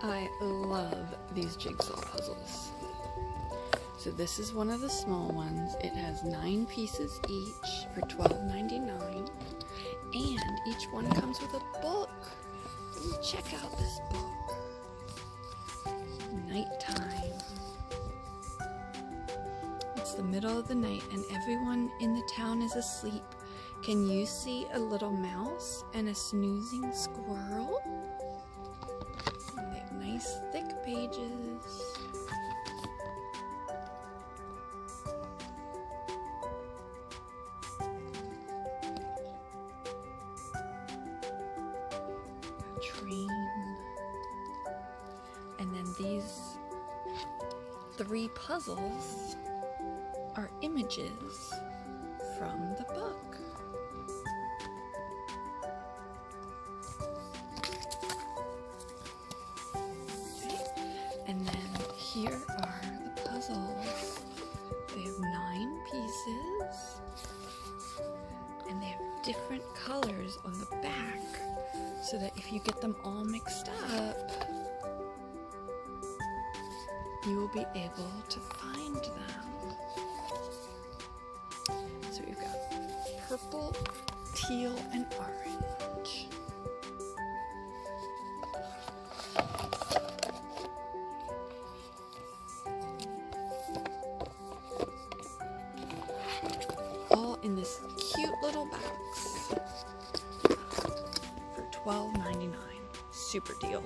I love these jigsaw puzzles. So this is one of the small ones. It has 9 pieces each for $12.99, and each one comes with a book. Ooh, check out this book. Nighttime. It's the middle of the night and everyone in the town is asleep. Can you see a little mouse and a snoozing squirrel? And they have nice thick pages. A train. And then these 3 puzzles are images from the book. Okay. And then here are the puzzles. They have 9 pieces, and they have different colors on the back, so that if you get them all mixed up, you will be able to find them. So we've got purple, teal, and orange. All in this cute little box for $12.99. Super deal.